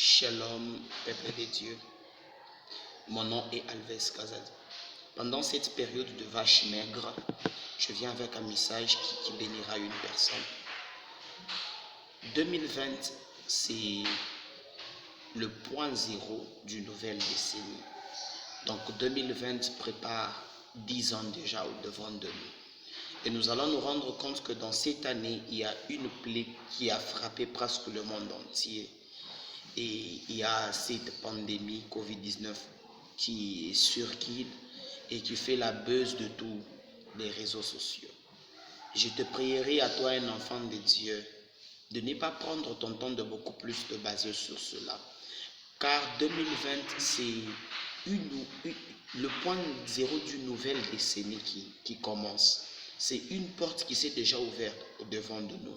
Shalom, peuple de Dieu. Mon nom est Alves Kazadi. Pendant cette période de vache maigre, je viens avec un message qui bénira une personne. 2020, c'est le point zéro d'une nouvelle décennie. Donc 2020 prépare 10 ans déjà au devant de nous. Et nous allons nous rendre compte que dans cette année, il y a une plaie qui a frappé presque le monde entier. Et il y a cette pandémie Covid-19 qui circule et qui fait la buzz de tous les réseaux sociaux. Je te prierai à toi, un enfant de Dieu, de ne pas prendre ton temps de beaucoup plus te baser sur cela. Car 2020, c'est le point zéro d'une nouvelle décennie qui commence. C'est une porte qui s'est déjà ouverte au devant de nous.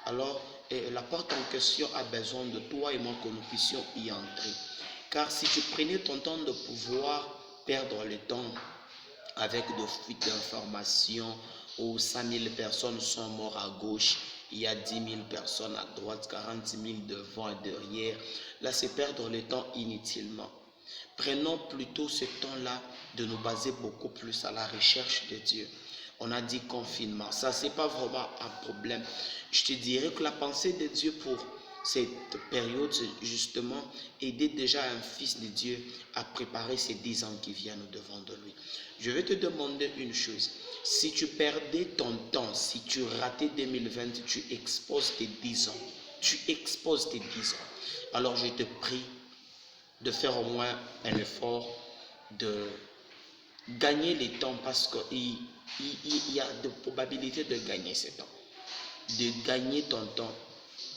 Alors, la porte en question a besoin de toi et moi que nous puissions y entrer. Car si tu prenais ton temps de pouvoir perdre le temps avec des fuites d'informations où 5 000 personnes sont mortes à gauche, il y a 10 000 personnes à droite, 40 000 devant et derrière, là c'est perdre le temps inutilement. Prenons plutôt ce temps-là de nous baser beaucoup plus à la recherche de Dieu. On a dit confinement, ça c'est pas vraiment un problème. Je te dirais que la pensée de Dieu pour cette période, c'est justement aider déjà un fils de Dieu à préparer ces 10 ans qui viennent au devant de lui. Je vais te demander une chose. Si tu perdais ton temps, si tu ratais 2020, tu exposes tes 10 ans. Tu exposes tes 10 ans. Alors je te prie de faire au moins un effort de gagner le temps parce qu'il y a de probabilités de gagner ce temps. De gagner ton temps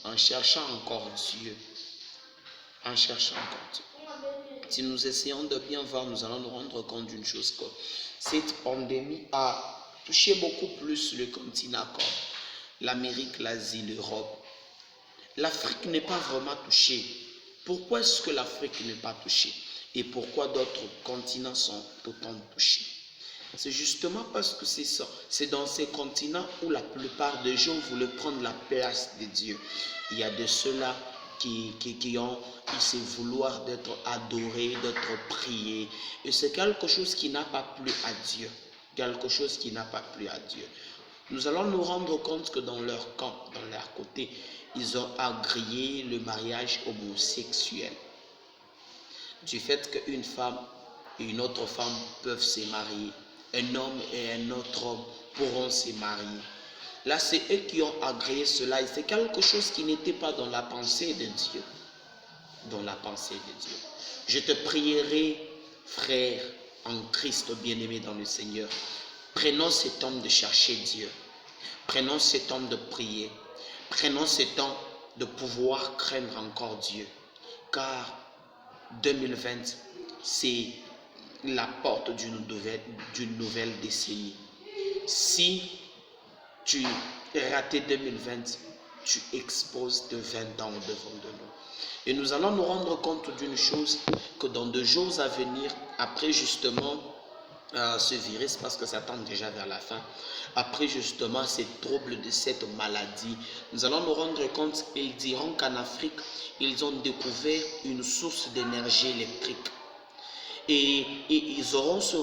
en cherchant encore Dieu. En cherchant encore Dieu. Si nous essayons de bien voir, nous allons nous rendre compte d'une chose, que cette pandémie a touché beaucoup plus le continent comme l'Amérique, l'Asie, l'Europe. L'Afrique n'est pas vraiment touchée. Pourquoi est-ce que l'Afrique n'est pas touchée? Et pourquoi d'autres continents sont autant touchés? C'est justement parce que c'est ça. C'est dans ces continents où la plupart des gens voulaient prendre la place de Dieu. Il y a de ceux-là qui ont ce vouloir d'être adorés, d'être priés. Et c'est quelque chose qui n'a pas plu à Dieu. Quelque chose qui n'a pas plu à Dieu. Nous allons nous rendre compte que dans leur camp, dans leur côté, ils ont agréé le mariage homosexuel. Du fait qu'une femme et une autre femme peuvent se marier. Un homme et un autre homme pourront se marier. Là, c'est eux qui ont agréé cela et c'est quelque chose qui n'était pas dans la pensée de Dieu. Dans la pensée de Dieu. Je te prierai, frère, en Christ bien-aimé dans le Seigneur. Prenons ce temps de chercher Dieu. Prenons ce temps de prier. Prenons ce temps de pouvoir craindre encore Dieu. Car 2020, c'est la porte d'une nouvelle décennie. Si tu rates 2020, tu exposes de 20 ans devant de nous. Et nous allons nous rendre compte d'une chose, que dans 2 jours à venir, après justement ce virus, parce que ça tend déjà vers la fin, après justement ces troubles de cette maladie, nous allons nous rendre compte, ils diront qu'en Afrique, ils ont découvert une source d'énergie électrique. Et ils auront ce